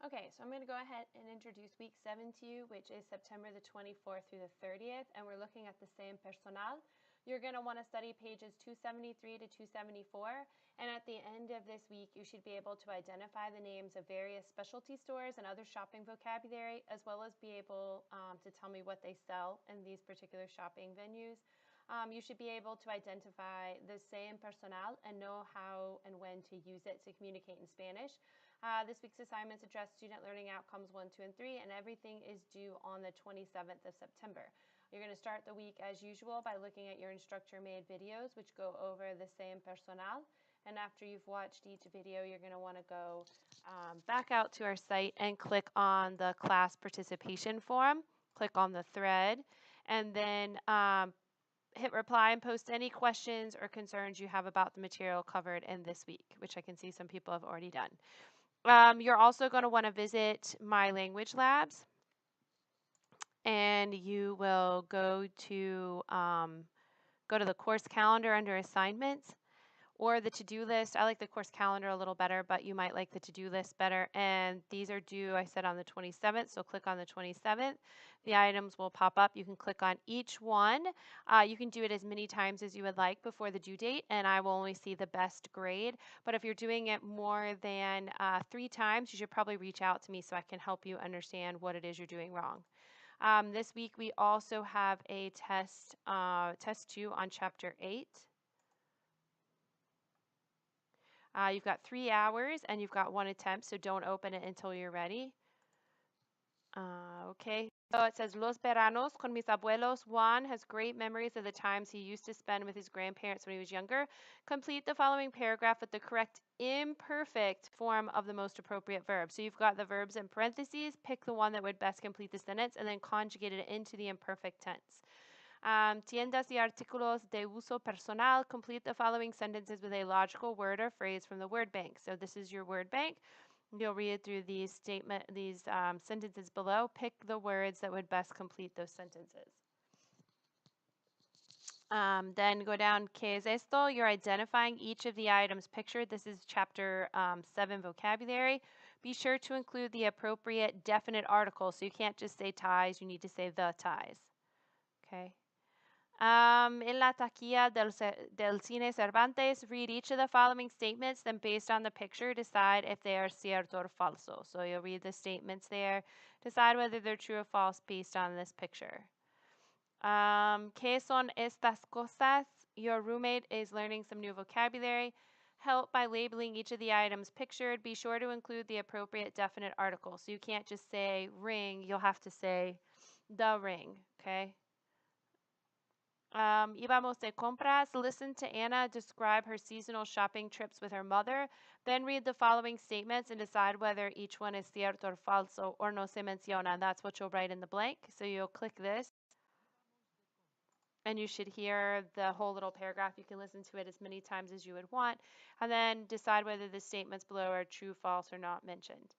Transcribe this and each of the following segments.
Okay, so I'm going to go ahead and introduce week 7 to you, which is September the 24th through the 30th, and we're looking at the same personal. You're going to want to study pages 273 to 274, and at the end of this week, you should be able to identify the names of various specialty stores and other shopping vocabulary, as well as be able to tell me what they sell in these particular shopping venues. You should be able to identify the same personal and know how and when to use it to communicate in Spanish. This week's assignments address student learning outcomes 1, 2, and 3, and everything is due on the 27th of September. You're going to start the week as usual by looking at your instructor-made videos, which go over the same personal. And after you've watched each video, you're going to want to go back out to our site and click on the class participation form. Click on the thread, and then hit reply and post any questions or concerns you have about the material covered in this week, which I can see some people have already done. You're also going to want to visit My Language Labs, and you will go to the course calendar under assignments or the to-do list. I like the course calendar a little better, but you might like the to-do list better. And these are due, I said, on the 27th, so click on the 27th. The items will pop up. You can click on each one. You can do it as many times as you would like before the due date, and I will only see the best grade. But if you're doing it more than 3 times, you should probably reach out to me so I can help you understand what it is you're doing wrong. This week, we also have a test 2 on Chapter 8. You've got 3 hours and you've got 1 attempt, so don't open it until you're ready. Okay, so it says, Los veranos con mis abuelos. Juan has great memories of the times he used to spend with his grandparents when he was younger. Complete the following paragraph with the correct imperfect form of the most appropriate verb. So you've got the verbs in parentheses, pick the one that would best complete the sentence, and then conjugate it into the imperfect tense. Tiendas y artículos de uso personal. Complete the following sentences with a logical word or phrase from the word bank. So this is your word bank. You'll read through these sentences below. Pick the words that would best complete those sentences. Then go down, ¿qué es esto? You're identifying each of the items pictured. This is chapter 7 vocabulary. Be sure to include the appropriate definite article. So you can't just say ties, you need to say the ties. Okay. En la taquilla del Cine Cervantes, read each of the following statements, then based on the picture, decide if they are cierto or falso. So you'll read the statements there, decide whether they're true or false based on this picture. ¿Qué son estas cosas? Your roommate is learning some new vocabulary. Help by labeling each of the items pictured. Be sure to include the appropriate definite article. So you can't just say ring, you'll have to say the ring, okay? Íbamos de compras. Listen to Anna describe her seasonal shopping trips with her mother. Then read the following statements and decide whether each one is cierto or falso or no se menciona. That's what you'll write in the blank. So you'll click this, and you should hear the whole little paragraph. You can listen to it as many times as you would want, and then decide whether the statements below are true, false, or not mentioned.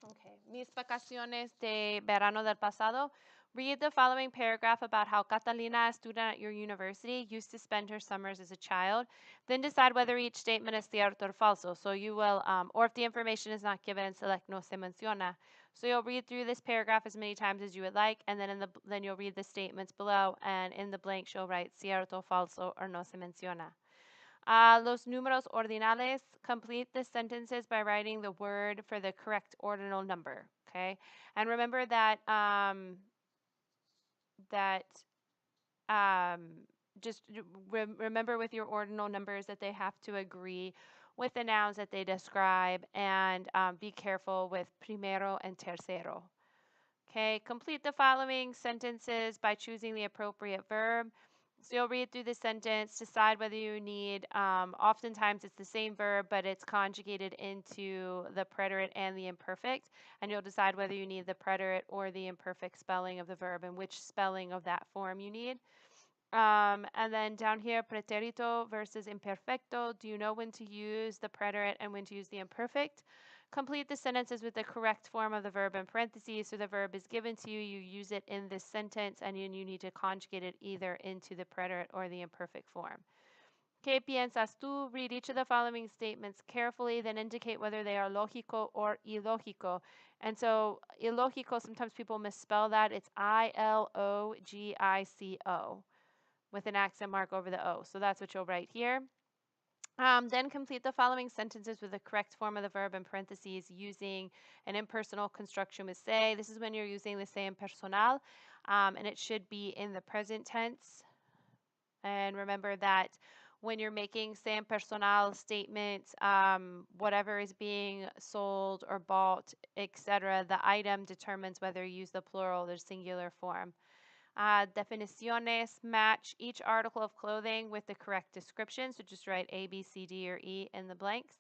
Okay, mis vacaciones de verano del pasado. Read the following paragraph about how Catalina, a student at your university, used to spend her summers as a child. Then decide whether each statement is cierto or falso. So you will, or if the information is not given, select no se menciona. So you'll read through this paragraph as many times as you would like, and then you'll read the statements below, and in the blanks you'll write cierto, falso, or no se menciona. Los números ordinales. Complete the sentences by writing the word for the correct ordinal number. Okay, and remember that just remember with your ordinal numbers that they have to agree with the nouns that they describe, and be careful with primero and tercero. Okay, complete the following sentences by choosing the appropriate verb. So you'll read through the sentence, decide whether you need, oftentimes it's the same verb, but it's conjugated into the preterite and the imperfect, and you'll decide whether you need the preterite or the imperfect spelling of the verb and which spelling of that form you need. And then down here, pretérito versus imperfecto. Do you know when to use the preterite and when to use the imperfect? Complete the sentences with the correct form of the verb in parentheses. So the verb is given to you, you use it in this sentence, and you need to conjugate it either into the preterite or the imperfect form. ¿Qué piensas tú? Read each of the following statements carefully, then indicate whether they are lógico or ilógico. And so ilógico, sometimes people misspell that. It's I-L-O-G-I-C-O with an accent mark over the O. So that's what you'll write here. Then complete the following sentences with the correct form of the verb in parentheses using an impersonal construction with se. This is when you're using the se impersonal, and it should be in the present tense. And remember that when you're making se impersonal statements, whatever is being sold or bought, etc., the item determines whether you use the plural or singular form. Definiciones match each article of clothing with the correct description. So just write A, B, C, D, or E in the blanks.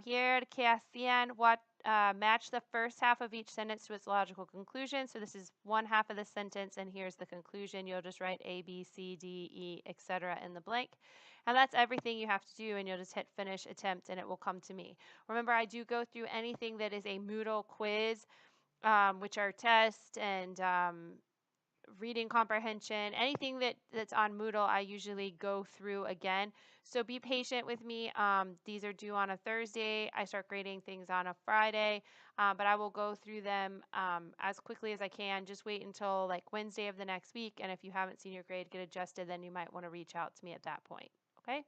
Here, que hacían, what match the first half of each sentence to its logical conclusion. So this is one half of the sentence, and here's the conclusion. You'll just write A, B, C, D, E, etc. in the blank. And that's everything you have to do, and you'll just hit finish attempt, and it will come to me. Remember, I do go through anything that is a Moodle quiz, which are tests and reading comprehension, anything that's on Moodle, I usually go through again. So be patient with me. These are due on a Thursday. I start grading things on a Friday, but I will go through them as quickly as I can. Just wait until like Wednesday of the next week, and if you haven't seen your grade get adjusted, then you might want to reach out to me at that point. Okay?